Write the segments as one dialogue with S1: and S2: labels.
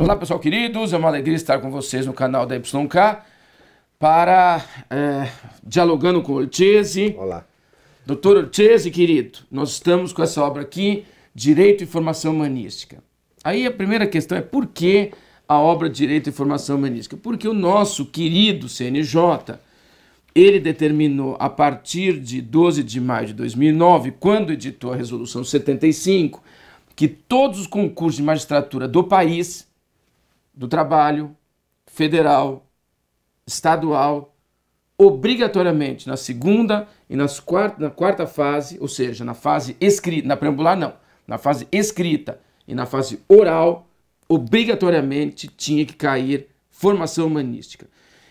S1: Olá, pessoal queridos, é uma alegria estar com vocês no canal da YK para dialogando com o Orchese.
S2: Olá.
S1: Doutor Orchese, querido, nós estamos com essa obra aqui, Direito e Formação Humanística. Aí a primeira questão é por que a obra Direito e Formação Humanística? Porque o nosso querido CNJ, ele determinou a partir de 12 de maio de 2009, quando editou a Resolução 75, que todos os concursos de magistratura do país, do trabalho, federal, estadual, obrigatoriamente na segunda e na quarta fase, ou seja, na fase escrita, na preambular não, na fase escrita e na fase oral, obrigatoriamente tinha que cair formação humanística.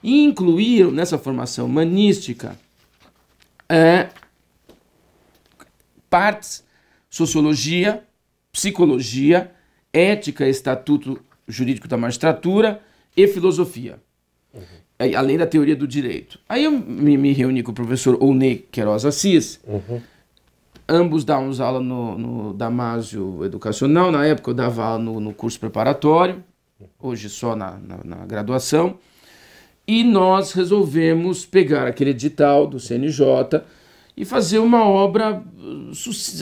S1: E incluíram nessa formação humanística partes, sociologia, psicologia, ética e estatuto jurídico da magistratura e filosofia, além da teoria do direito. Aí eu me reuni com o professor Ouney Queiroz Assis, ambos dávamos aula no Damásio Educacional, na época eu dava aula no curso preparatório, hoje só na graduação, e nós resolvemos pegar aquele edital do CNJ e fazer uma obra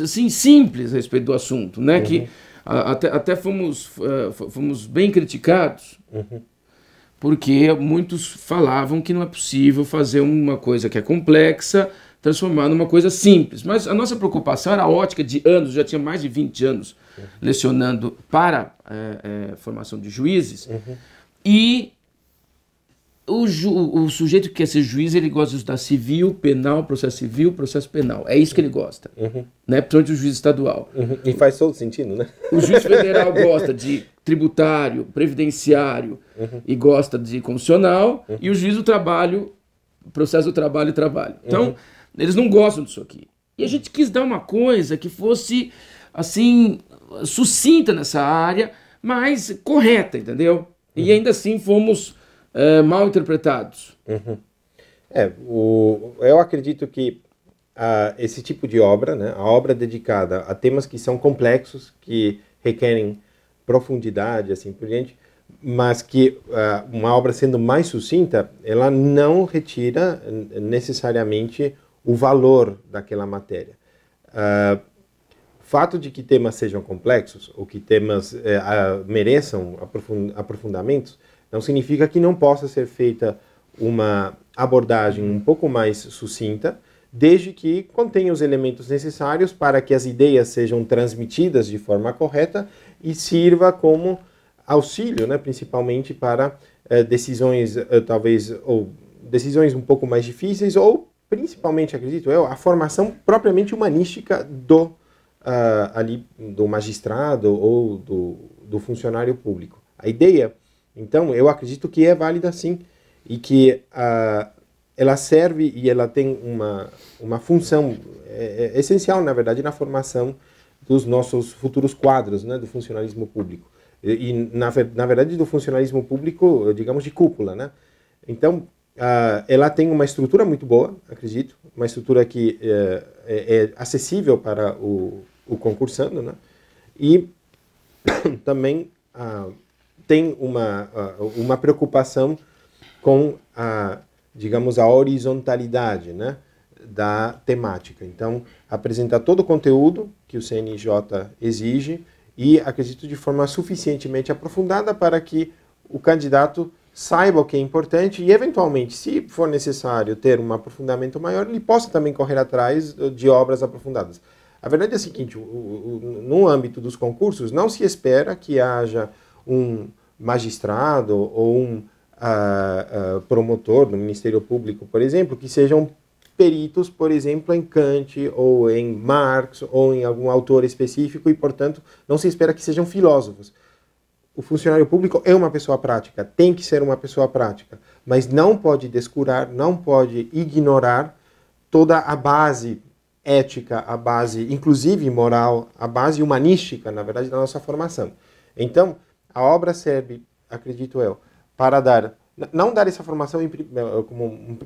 S1: assim, simples a respeito do assunto, né? Que até fomos bem criticados, porque muitos falavam que não é possível fazer uma coisa que é complexa, transformar numa coisa simples. Mas a nossa preocupação era a ótica de anos, já tinha mais de 20 anos lecionando para formação de juízes, e o sujeito que quer ser juiz, ele gosta de estudar civil, penal, processo penal. É isso que ele gosta, né? Principalmente o juiz estadual.
S2: E faz todo sentido, né?
S1: O juiz federal gosta de tributário, previdenciário e gosta de constitucional, e o juiz do trabalho, processo do trabalho e trabalho. Então, eles não gostam disso aqui. E a gente quis dar uma coisa que fosse, assim, sucinta nessa área, mas correta, entendeu? E ainda assim fomos mal interpretados.
S2: Eu acredito que esse tipo de obra, né, a obra dedicada a temas que são complexos, que requerem profundidade, assim por diante, mas que uma obra sendo mais sucinta, ela não retira necessariamente o valor daquela matéria. O fato de que temas sejam complexos, ou que temas mereçam aprofundamentos, não significa que não possa ser feita uma abordagem um pouco mais sucinta, desde que contenha os elementos necessários para que as ideias sejam transmitidas de forma correta e sirva como auxílio, né, principalmente para decisões, talvez, ou decisões um pouco mais difíceis, ou principalmente, acredito eu, a formação propriamente humanística do magistrado ou do funcionário público. A ideia, então, eu acredito que é válida sim, e que ela serve e ela tem uma função essencial, na verdade, na formação dos nossos futuros quadros, né, do funcionalismo público. E na verdade, do funcionalismo público, digamos, de cúpula, né? Então, ela tem uma estrutura muito boa, acredito, uma estrutura que é acessível para o concursando, né? E também tem uma preocupação com digamos, a horizontalidade, né, da temática. Então, apresentar todo o conteúdo que o CNJ exige e, acredito, de forma suficientemente aprofundada para que o candidato saiba o que é importante e, eventualmente, se for necessário ter um aprofundamento maior, ele possa também correr atrás de obras aprofundadas. A verdade é a seguinte, no âmbito dos concursos, não se espera que haja um magistrado ou um promotor do Ministério Público, por exemplo, que sejam peritos, por exemplo, em Kant, ou em Marx, ou em algum autor específico, e, portanto, não se espera que sejam filósofos. O funcionário público é uma pessoa prática, tem que ser uma pessoa prática, mas não pode descurar, não pode ignorar toda a base ética, a base, inclusive moral, a base humanística, na verdade, da nossa formação. Então, a obra serve, acredito eu, para não dar essa formação,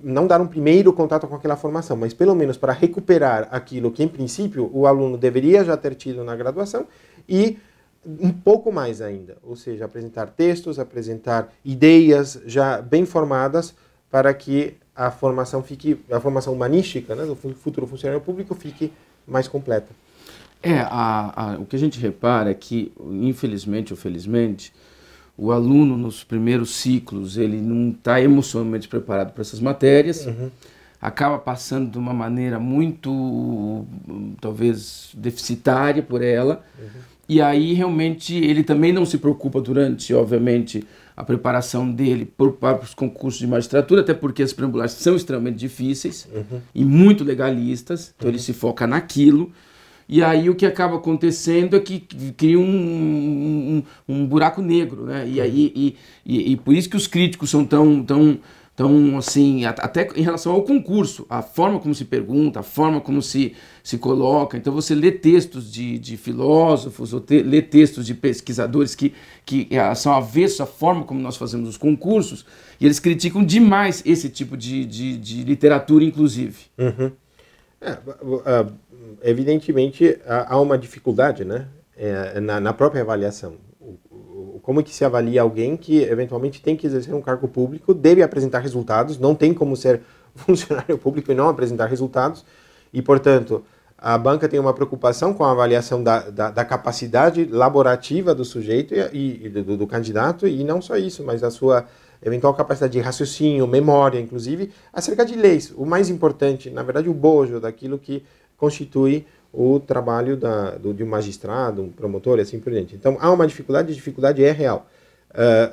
S2: não dar um primeiro contato com aquela formação, mas pelo menos para recuperar aquilo que, em princípio, o aluno deveria já ter tido na graduação e um pouco mais ainda, ou seja, apresentar textos, apresentar ideias já bem formadas para que a formação humanística, né, do futuro funcionário público fique mais completa.
S1: O que a gente repara é que, infelizmente ou felizmente, o aluno nos primeiros ciclos, ele não está emocionalmente preparado para essas matérias, acaba passando de uma maneira muito, talvez, deficitária por ela, e aí realmente ele também não se preocupa durante, obviamente, a preparação dele para os concursos de magistratura, até porque as pré-vestibulares são extremamente difíceis e muito legalistas, então ele se foca naquilo. E aí o que acaba acontecendo é que cria um buraco negro, né? E por isso que os críticos são tão assim, até em relação ao concurso, a forma como se pergunta, a forma como se coloca. Então você lê textos de filósofos, ou lê textos de pesquisadores que são avessos à forma como nós fazemos os concursos, e eles criticam demais esse tipo de literatura, inclusive.
S2: Evidentemente, há uma dificuldade, né, na própria avaliação. Como é que se avalia alguém que, eventualmente, tem que exercer um cargo público, deve apresentar resultados, não tem como ser funcionário público e não apresentar resultados, e, portanto, a banca tem uma preocupação com a avaliação da capacidade laborativa do sujeito e do candidato, e não só isso, mas a sua eventual capacidade de raciocínio, memória, inclusive, acerca de leis. O mais importante, na verdade, o bojo daquilo que constitui o trabalho de um magistrado, um promotor e assim por diante. Então, há uma dificuldade, a dificuldade é real.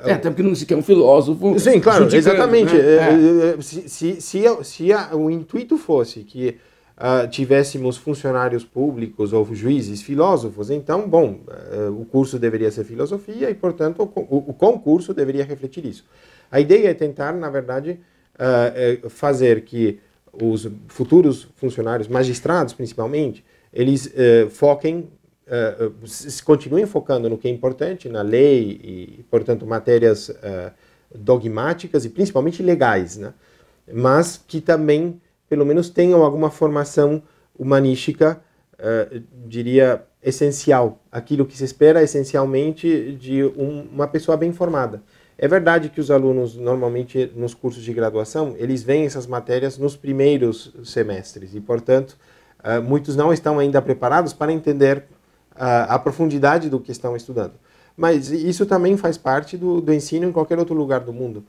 S1: Até porque não se quer um filósofo.
S2: Sim, claro, exatamente.
S1: Né?
S2: Se o intuito fosse que tivéssemos funcionários públicos ou juízes filósofos, então, bom, o curso deveria ser filosofia e, portanto, o concurso deveria refletir isso. A ideia é tentar, na verdade, fazer que os futuros funcionários, magistrados principalmente, eles continuem focando no que é importante, na lei e, portanto, matérias dogmáticas e principalmente legais, né? Mas que também, pelo menos, tenham alguma formação humanística, diria, essencial. Aquilo que se espera essencialmente de uma pessoa bem formada. É verdade que os alunos, normalmente, nos cursos de graduação, eles veem essas matérias nos primeiros semestres e, portanto, muitos não estão ainda preparados para entender a profundidade do que estão estudando. Mas isso também faz parte do ensino em qualquer outro lugar do mundo.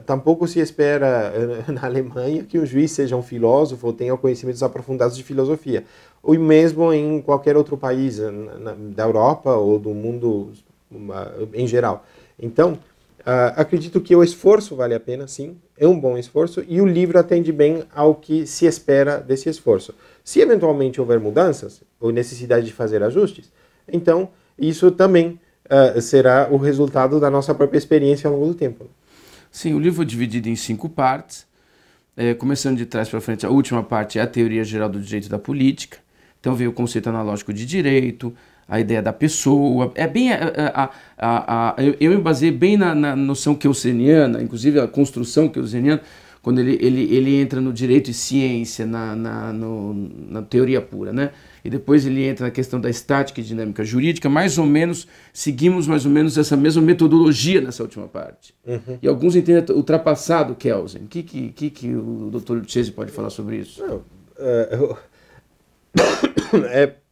S2: Tampouco se espera na Alemanha que um juiz seja um filósofo ou tenha conhecimentos aprofundados de filosofia. Ou mesmo em qualquer outro país da Europa ou do mundo em geral. Então, acredito que o esforço vale a pena, sim, é um bom esforço e o livro atende bem ao que se espera desse esforço. Se eventualmente houver mudanças ou necessidade de fazer ajustes, então isso também será o resultado da nossa própria experiência ao longo do tempo.
S1: Sim, o livro é dividido em 5 partes, começando de trás para frente. A última parte é a teoria geral do direito e da política, então vem o conceito analógico de direito, a ideia da pessoa, eu me baseei bem na noção keuseniana, inclusive a construção keuseniana, quando ele entra no direito e ciência, na teoria pura, né? E depois ele entra na questão da estática e dinâmica jurídica, seguimos mais ou menos essa mesma metodologia nessa última parte. E alguns entendem ultrapassado Kelsen. O que o Dr. Lucchesi pode falar sobre isso?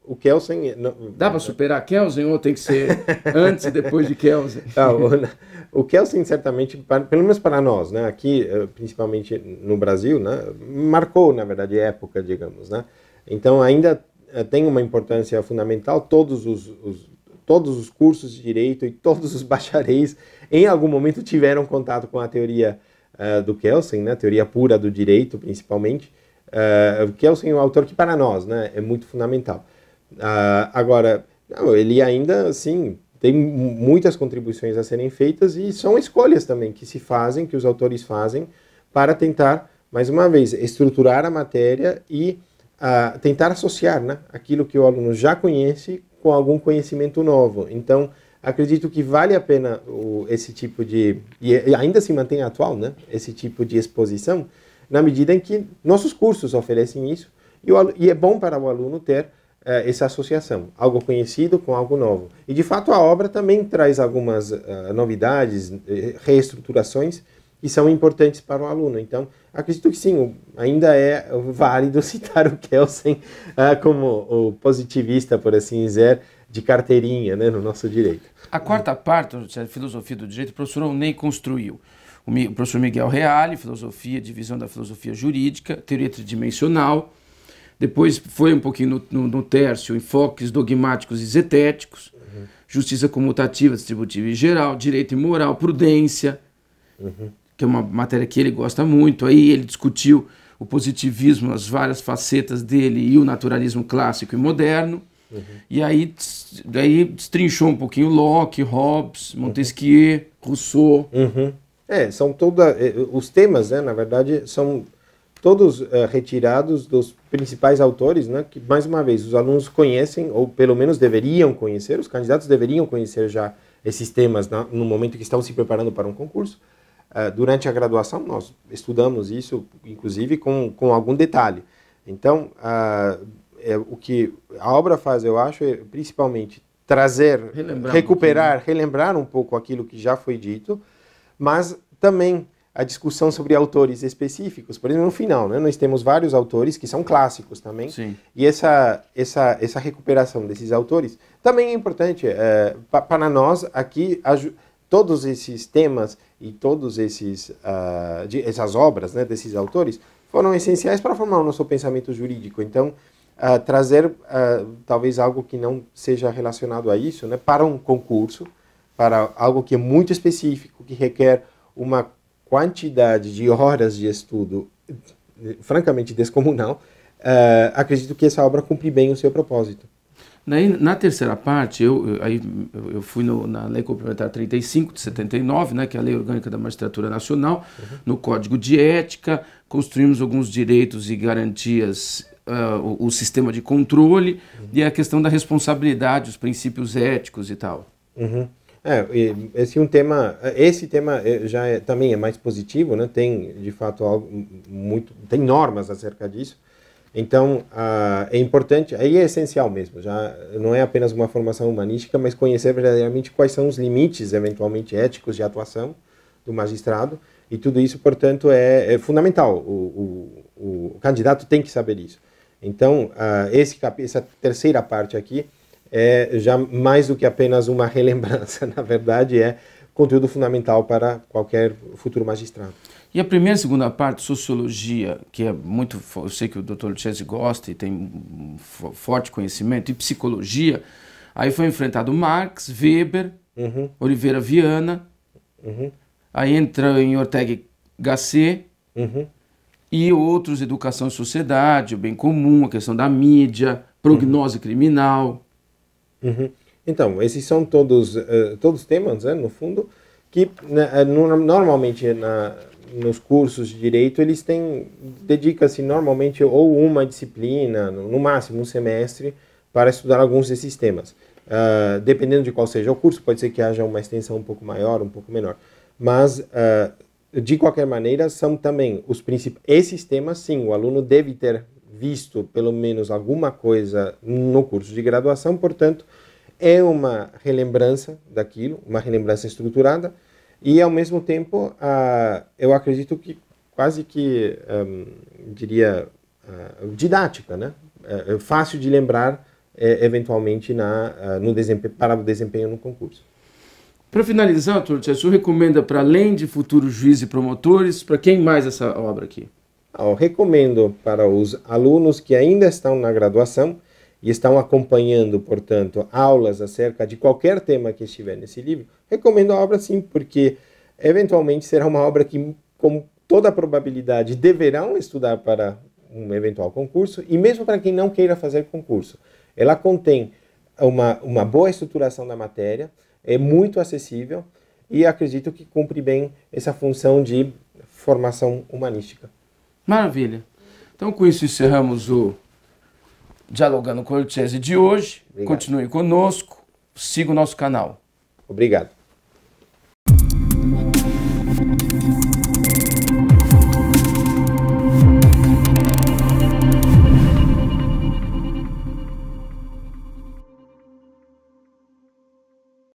S2: O Kelsen...
S1: Dá para superar Kelsen ou tem que ser antes e depois de Kelsen?
S2: O Kelsen, certamente, pelo menos para nós, né, aqui, principalmente no Brasil, né, marcou, na verdade, época, digamos. Né? Então, ainda tem uma importância fundamental. Todos os cursos de direito e todos os bacharéis, em algum momento, tiveram contato com a teoria do Kelsen, né, a teoria pura do direito, principalmente. Kelsen é um autor que, para nós, né, é muito fundamental. Agora, ele ainda, assim, tem muitas contribuições a serem feitas e são escolhas também que se fazem, que os autores fazem, para tentar, mais uma vez, estruturar a matéria e tentar associar, né, aquilo que o aluno já conhece com algum conhecimento novo. Então, acredito que vale a pena esse tipo de... E ainda se mantém atual, né, esse tipo de exposição, na medida em que nossos cursos oferecem isso, e é bom para o aluno ter essa associação, algo conhecido com algo novo. E, de fato, a obra também traz algumas novidades, reestruturações, que são importantes para o aluno. Então, acredito que sim, ainda é válido citar o Kelsen como o positivista, por assim dizer, de carteirinha, né, no nosso direito.
S1: A quarta parte, a filosofia do direito, o professor Oney construiu. O professor Miguel Reale, filosofia, divisão da filosofia jurídica, teoria tridimensional. Depois foi um pouquinho no Tércio, enfoques dogmáticos e zetéticos, justiça comutativa, distributiva e geral, direito e moral, prudência, que é uma matéria que ele gosta muito. Aí ele discutiu o positivismo, as várias facetas dele e o naturalismo clássico e moderno. E aí destrinchou um pouquinho Locke, Hobbes, Montesquieu, Rousseau.
S2: São os temas, né, na verdade, são todos retirados dos principais autores, né, que, mais uma vez, os alunos conhecem, ou pelo menos deveriam conhecer, os candidatos deveriam conhecer já esses temas no momento que estão se preparando para um concurso. Durante a graduação, nós estudamos isso, inclusive, com algum detalhe. Então, o que a obra faz, eu acho, é principalmente trazer, relembrar um pouco aquilo que já foi dito, mas também a discussão sobre autores específicos. Por exemplo, no final, né, nós temos vários autores que são clássicos também.
S1: Sim.
S2: E essa recuperação desses autores também é importante para nós aqui. Todos esses temas e todos essas obras, né, desses autores foram essenciais para formar o nosso pensamento jurídico. Então, trazer talvez algo que não seja relacionado a isso, né, para um concurso, para algo que é muito específico, que requer uma quantidade de horas de estudo francamente descomunal, acredito que essa obra cumpre bem o seu propósito.
S1: Na terceira parte, eu fui na Lei Complementar 35 de 79, né, que é a Lei Orgânica da Magistratura Nacional, no Código de Ética, construímos alguns direitos e garantias, o sistema de controle e a questão da responsabilidade, os princípios éticos e tal.
S2: Esse tema também é mais positivo, né? Tem de fato tem normas acerca disso. Então é importante, aí é essencial mesmo. Já não é apenas uma formação humanística, mas conhecer verdadeiramente quais são os limites eventualmente éticos de atuação do magistrado. E tudo isso, portanto, é fundamental. O candidato tem que saber isso. Então essa terceira parte aqui é já mais do que apenas uma relembrança, na verdade é conteúdo fundamental para qualquer futuro magistrado.
S1: E a primeira e segunda parte, sociologia, que é muito, eu sei que o Dr. Lucchesi gosta e tem um forte conhecimento, e psicologia, aí foi enfrentado Marx, Weber, Oliveira Viana, aí entra em Ortega y Gasset, e outros, educação e sociedade, o bem comum, a questão da mídia, prognose criminal.
S2: Então, esses são todos temas, né, no fundo, que normalmente nos cursos de direito eles dedica-se normalmente ou uma disciplina, no máximo um semestre, para estudar alguns desses temas. Dependendo de qual seja o curso, pode ser que haja uma extensão um pouco maior, um pouco menor. Mas, de qualquer maneira, são também esses temas, sim, o aluno deve ter visto pelo menos alguma coisa no curso de graduação, portanto, é uma relembrança daquilo, uma relembrança estruturada, e ao mesmo tempo, eu acredito que quase que, diria, didática, né? Fácil de lembrar, eventualmente, para o desempenho no concurso.
S1: Para finalizar, doutor Lucchesi, recomenda para além de futuros juízes e promotores, para quem mais essa obra aqui?
S2: Eu recomendo para os alunos que ainda estão na graduação e estão acompanhando, portanto, aulas acerca de qualquer tema que estiver nesse livro, recomendo a obra sim, porque eventualmente será uma obra que, com toda a probabilidade, deverão estudar para um eventual concurso, e mesmo para quem não queira fazer concurso. Ela contém uma boa estruturação da matéria, é muito acessível e acredito que cumpre bem essa função de formação humanística.
S1: Maravilha. Então, com isso, encerramos o Dialogando com o Lucchesi de hoje.
S2: Obrigado.
S1: Continue conosco, siga o nosso canal.
S2: Obrigado.